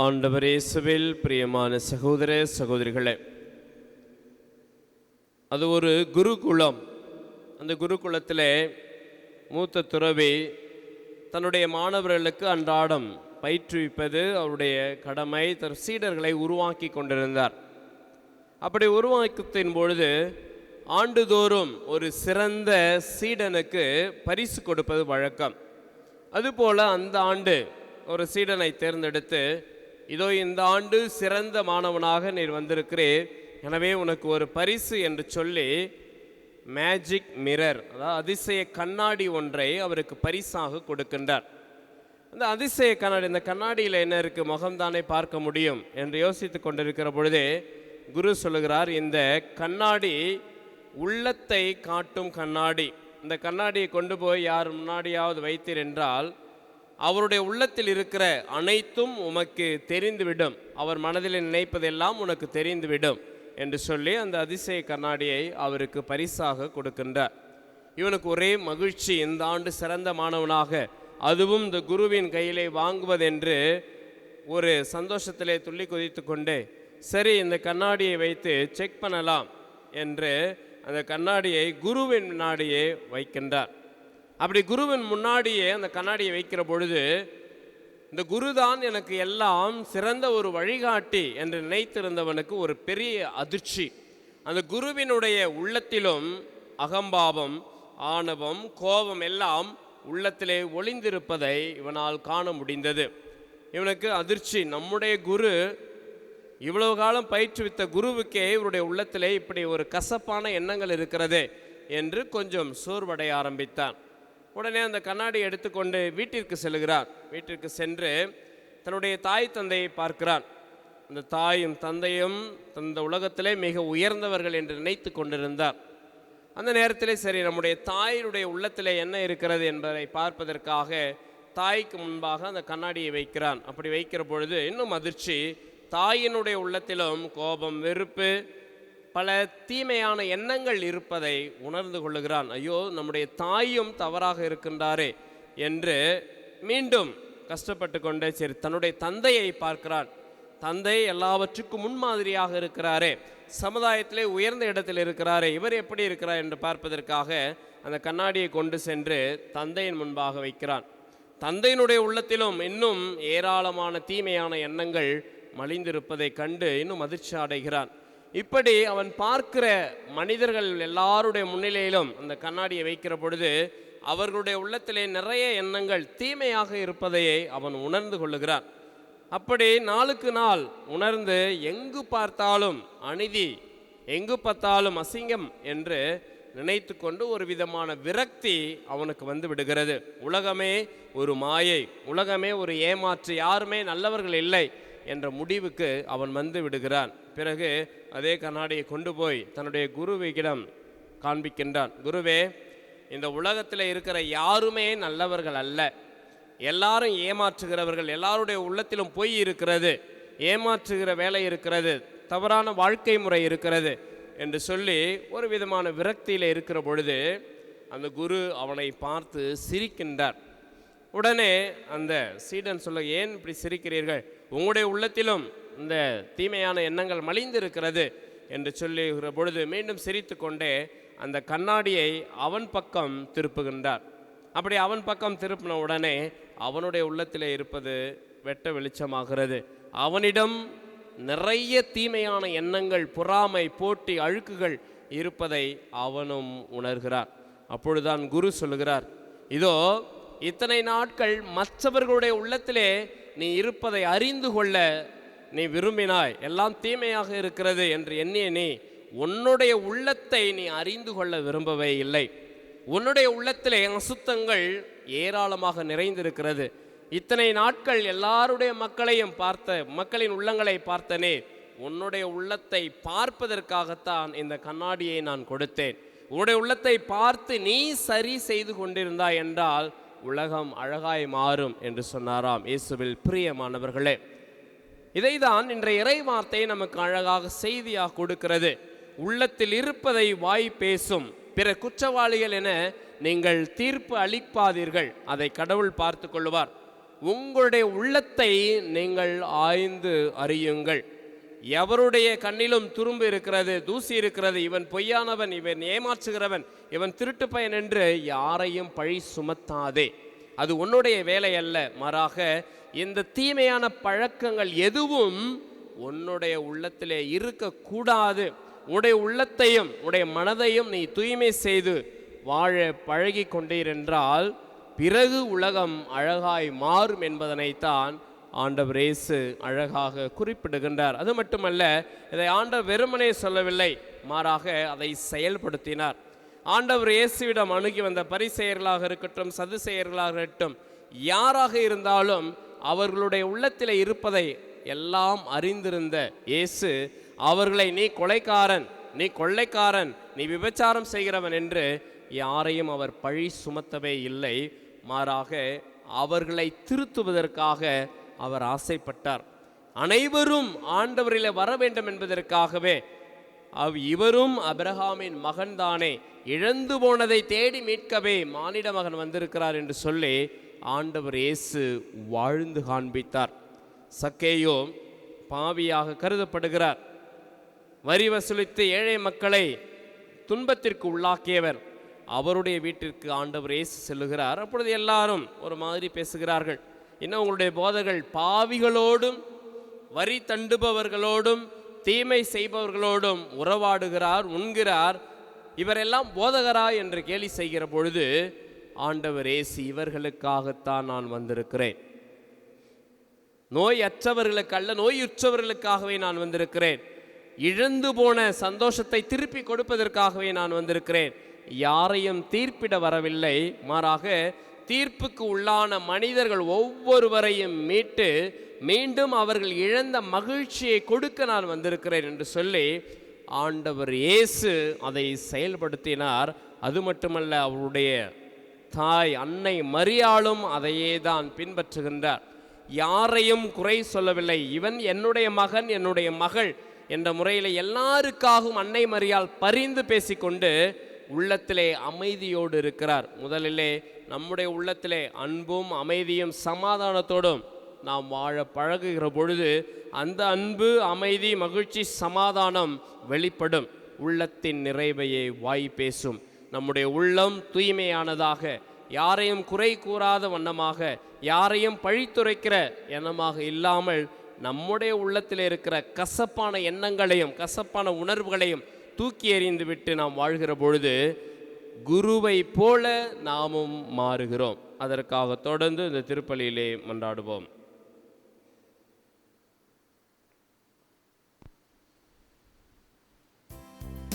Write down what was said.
ஆண்டவர் இயேசுவில் பிரியமான சகோதர சகோதரிகளே, அது ஒரு குருகுலம். அந்த குருகுலத்திலே மூத்த துறவி தன்னுடைய மாணவர்களுக்கு அன்றாடம் பயிற்றுவிப்பது அவருடைய கடமை. தன் சீடர்களை உருவாக்கி கொண்டிருந்தார். அப்படி உருவாக்கத்தின் பொழுது ஆண்டுதோறும் ஒரு சிறந்த சீடனுக்கு பரிசு கொடுப்பது வழக்கம். அதுபோல் அந்த ஆண்டு ஒரு சீடனை தேர்ந்தெடுத்து, இதோ இந்த ஆண்டு சிறந்த மாணவனாக நீர் வந்திருக்கிறீர், எனவே உனக்கு ஒரு பரிசு என்று சொல்லி மேஜிக் மிரர், அதாவது அதிசய கண்ணாடி ஒன்றை அவருக்கு பரிசாக கொடுக்கின்றார். அந்த அதிசய கண்ணாடி, இந்த கண்ணாடியில் என்ன இருக்குது, முகம்தானே பார்க்க முடியும் என்று யோசித்து கொண்டிருக்கிற பொழுதே குரு சொல்லுகிறார், இந்த கண்ணாடி உள்ளத்தை காட்டும் கண்ணாடி. இந்த கண்ணாடியை கொண்டு போய் யார் முன்னாடியாவது வைத்தீர் என்றால் அவருடைய உள்ளத்தில் இருக்கிற அனைத்தும் உமக்கு தெரிந்துவிடும், அவர் மனதில் நினைப்பதெல்லாம் உனக்கு தெரிந்துவிடும் என்று சொல்லி அந்த அதிசய கண்ணாடியை அவருக்கு பரிசாக கொடுக்கின்றார். இவனுக்கு ஒரே மகிழ்ச்சி, இந்த ஆண்டு சிறந்த மாணவனாக, அதுவும் இந்த குருவின் கையிலே வாங்குவதென்று ஒரு சந்தோஷத்திலே துள்ளி குதித்து கொண்டே, சரி இந்த கண்ணாடியை வைத்து செக் பண்ணலாம் என்று அந்த கண்ணாடியை குருவின் முன்னாடியே வைக்கின்றார். அப்படி குருவின் முன்னாடியே அந்த கண்ணாடியை வைக்கிற பொழுது, இந்த குருதான் எனக்கு எல்லாம் சிறந்த ஒரு வழிகாட்டி என்று நினைத்திருந்தவனுக்கு ஒரு பெரிய அதிர்ச்சி. அந்த குருவினுடைய உள்ளத்திலும் அகம்பாவம், ஆணவம், கோபம் எல்லாம் உள்ளத்திலே ஒளிந்திருப்பதை இவனால் காண முடிந்தது. இவனுக்கு அதிர்ச்சி, நம்முடைய குரு, இவ்வளவு காலம் பயிற்றுவித்த குருவுக்கே இவருடைய உள்ளத்திலே இப்படி ஒரு கசப்பான எண்ணங்கள் இருக்கிறது என்று கொஞ்சம் சோர்வடைய ஆரம்பித்தான். உடனே அந்த கண்ணாடியை எடுத்துக்கொண்டு வீட்டிற்கு செல்கிறார். வீட்டிற்கு சென்று தன்னுடைய தாய் தந்தையை பார்க்கிறான். அந்த தாயும் தந்தையும் இந்த உலகத்திலே மிக உயர்ந்தவர்கள் என்று நினைத்து கொண்டிருந்தார். அந்த நேரத்திலே சரி, நம்முடைய தாயினுடைய உள்ளத்திலே என்ன இருக்கிறது என்பதை பார்ப்பதற்காக தாய்க்கு முன்பாக அந்த கண்ணாடியை வைக்கிறான். அப்படி வைக்கிற பொழுது இன்னும் அதிர்ச்சி, தாயினுடைய உள்ளத்திலும் கோபம், வெறுப்பு, பல தீமையான எண்ணங்கள் இருப்பதை உணர்ந்து கொள்ளுகிறான். ஐயோ, நம்முடைய தாயும் தவறாக இருக்கின்றாரே என்று மீண்டும் கஷ்டப்பட்டு கொண்டே சரி தன்னுடைய தந்தையை பார்க்கிறான். தந்தை எல்லாவற்றுக்கும் முன்மாதிரியாக இருக்கிறாரே, சமுதாயத்திலே உயர்ந்த இடத்தில் இருக்கிறாரே, இவர் எப்படி இருக்கிறார் என்று பார்ப்பதற்காக அந்த கண்ணாடியை கொண்டு சென்று தந்தையின் முன்பாக வைக்கிறான். தந்தையினுடைய உள்ளத்திலும் இன்னும் ஏராளமான தீமையான எண்ணங்கள் மலிந்திருப்பதை கண்டு இன்னும் அதிர்ச்சி அடைகிறான். இப்படி அவன் பார்க்கிற மனிதர்கள் எல்லாருடைய முன்னிலையிலும் அந்த கண்ணாடியை வைக்கிற பொழுது அவர்களுடைய உள்ளத்திலே நிறைய எண்ணங்கள் தீமையாக இருப்பதையே அவன் உணர்ந்து கொள்ளுகிறான். அப்படி நாளுக்கு நாள் உணர்ந்து எங்கு பார்த்தாலும் அநீதி, எங்கு பார்த்தாலும் அசிங்கம் என்று நினைத்து கொண்டு ஒரு விதமான விரக்தி அவனுக்கு வந்து விடுகிறது. உலகமே ஒரு மாயை, உலகமே ஒரு ஏமாற்று, யாருமே நல்லவர்கள் இல்லை என்ற முடிவுக்கு அவன் வந்து விடுகிறான். பிறகு அதே கண்ணாடியை கொண்டு போய் தன்னுடைய குருவிடம் காண்பிக்கின்றான். குருவே, இந்த உலகத்தில் இருக்கிற யாருமே நல்லவர்கள் அல்ல, எல்லாரும் ஏமாற்றுகிறவர்கள், எல்லாருடைய உள்ளத்திலும் பொய் இருக்கிறது, ஏமாற்றுகிற வேலை இருக்கிறது, தவறான வாழ்க்கை முறை இருக்கிறது என்று சொல்லி ஒரு விதமான விரக்தியில் இருக்கிற பொழுது அந்த குரு அவனை பார்த்து சிரிக்கின்றார். உடனே அந்த சீடன் சொல்ல, ஏன் இப்படி சிரிக்கிறீர்கள், உங்களுடைய உள்ளத்திலும் இந்த தீமையான எண்ணங்கள் மலிந்திருக்கிறது என்று சொல்லுகிற பொழுது மீண்டும் சிரித்து கொண்டே அந்த கண்ணாடியை அவன் பக்கம் திருப்புகின்றார். அப்படி அவன் பக்கம் திருப்பின உடனே அவனுடைய உள்ளத்திலே இருப்பது வெட்ட வெளிச்சமாகிறது. அவனிடம் நிறைய தீமையான எண்ணங்கள், பொறாமை, போட்டி, அழுக்குகள் இருப்பதை அவனும் உணர்கிறார். அப்பொழுதுதான் குரு சொல்லுகிறார், இதோ இத்தனை நாட்கள் மற்றவர்களுடைய உள்ளத்திலே நீ இருப்பதை அறிந்து கொள்ள நீ விரும்பினாய், எல்லாம் தீமையாக இருக்கிறது என்று எண்ணிய நீ உன்னுடைய உள்ளத்தை நீ அறிந்து கொள்ள விரும்பவே இல்லை. உன்னுடைய உள்ளத்திலே அசுத்தங்கள் ஏராளமாக நிறைந்திருக்கிறது. இத்தனை நாட்கள் எல்லாருடைய மக்களின் உள்ளங்களை பார்த்தனே, உன்னுடைய உள்ளத்தை பார்ப்பதற்காகத்தான் இந்த கண்ணாடியை நான் கொடுத்தேன். உன்னுடைய உள்ளத்தை பார்த்து நீ சரி செய்து கொண்டிருந்தாய் என்றால் உலகம் அழகாய் மாறும் என்று சொன்னாராம். இயேசுவில் பிரியமானவர்களே, இதைதான் இன்றைய இறை வார்த்தை நமக்கு அழகாக செய்தியாக கொடுக்கிறது. உள்ளத்தில் இருப்பதை வாய் பேசும், பிற குற்றவாளிகள் என நீங்கள் தீர்ப்பு அளிப்பாதீர்கள், அதை கடவுள் பார்த்து கொள்வார். உங்களுடைய உள்ளத்தை நீங்கள் ஆய்ந்து அறியுங்கள். எவருடைய கண்ணிலும் துரும்பு இருக்கிறது, தூசி இருக்கிறது, இவன் பொய்யானவன், இவன் ஏமாற்றுகிறவன், இவன் திருட்டு பையன் என்று யாரையும் பழி சுமத்தாதே. அது உன்னுடைய வேலை அல்ல. மாறாக இந்த தீமையான பழக்கங்கள் எதுவும் உன்னுடைய உள்ளத்திலே இருக்கக்கூடாது. உன்னுடைய உள்ளத்தையும் உன்னுடைய மனதையும் நீ தூய்மை செய்து வாழ பழகி கொண்டீரென்றால் பிறகு உலகம் அழகாய் மாறும் என்பதனைத்தான் ஆண்டவர் இயேசு அழகாக குறிப்பிடுகின்றார். அது மட்டுமல்ல, இதை ஆண்டவர் வெறுமனே சொல்லவில்லை, மாறாக அதை செயல்படுத்தினார். ஆண்டவர் இயேசுவிடம் அணுகி வந்த பரிசேயர்களாக இருக்கட்டும், சதுசேயர்களாக இருக்கட்டும், யாராக இருந்தாலும் அவர்களுடைய உள்ளத்தில் இருப்பதை எல்லாம் அறிந்திருந்த இயேசு அவர்களை நீ கொலைக்காரன், நீ கொள்ளைக்காரன், நீ விபச்சாரம் செய்கிறவன் என்று யாரையும் அவர் பழி சுமத்தவே இல்லை. மாறாக அவர்களை திருத்துவதற்காக அவர் ஆசைப்பட்டார். அனைவரும் ஆண்டவரிலே வர வேண்டும் என்பதற்காகவே இவரும் அபிரகாமின் மகன்தானே, இழந்து போனதை தேடி மீட்கவே மானிட மகன் வந்திருக்கிறார் என்று சொல்லி ஆண்டவர் இயேசு வாழ்ந்து காண்பித்தார். சக்கேயோ பாவியாக கருதப்படுகிறார். வரி வசூலித்து ஏழை மக்களை துன்பத்திற்கு உள்ளாக்கியவர். அவருடைய வீட்டிற்கு ஆண்டவர் இயேசு செல்லுகிறார். அப்பொழுது எல்லாரும் ஒரு மாதிரி பேசுகிறார்கள். இன்னும் உங்களுடைய போதகர்கள் பாவிகளோடும் வரி தண்டுபவர்களோடும் தீமை செய்பவர்களோடும் உறவாடுகிறார், உண்கிறார், இவரெல்லாம் போதகரா என்று கேலி செய்கிற பொழுது ஆண்டவர் இயேசு இவர்களுக்காகத்தான் நான் வந்திருக்கிறேன், நோய் அற்றவர்களுக்கு அல்ல நோயுற்றவர்களுக்காகவே நான் வந்திருக்கிறேன், இழந்து போன சந்தோஷத்தை திருப்பி கொடுப்பதற்காகவே நான் வந்திருக்கிறேன், யாரையும் தீர்ப்பிட வரவில்லை, மாறாக தீர்ப்புக்கு உள்ளான மனிதர்கள் ஒவ்வொருவரையும் மீட்டு மீண்டும் அவர்கள் இழந்த மகிழ்ச்சியை கொடுக்க நான் வந்திருக்கிறேன் என்று சொல்லி ஆண்டவர் இயேசு அதை செயல்படுத்தினார். அது மட்டுமல்ல, அவருடைய தாய் அன்னை மரியாளும் அதையே தான் பின்பற்றுகின்றார். யாரையும் குறை சொல்லவில்லை. இவன் என்னுடைய மகன், என்னுடைய மகள் என்ற முறையில் எல்லாருக்காகவும் அன்னை மரியாள் பரிந்து பேசிக்கொண்டு உள்ளத்திலே அமைதியோடு இருக்கிறார். முதலிலே நம்முடைய உள்ளத்திலே அன்பும் அமைதியும் சமாதானத்தோடும் நாம் வாழ பழகுகிற பொழுது அந்த அன்பு, அமைதி, மகிழ்ச்சி, சமாதானம் வெளிப்படும். உள்ளத்தின் நிறைவையே வாய் பேசும். நம்முடைய உள்ளம் தூய்மையானதாக, யாரையும் குறை கூறாத வண்ணமாக, யாரையும் பழித்துரைக்கிற எண்ணமாக இல்லாமல் நம்முடைய உள்ளத்தில் இருக்கிற கசப்பான எண்ணங்களையும் கசப்பான உணர்வுகளையும் தூக்கி எறிந்து விட்டு நாம் வாழ்கிற பொழுது குருவை போல நாமும் மாறுகிறோம். அதற்காக தொடர்ந்து இந்த திருப்பலியிலே மன்றாடுவோம்.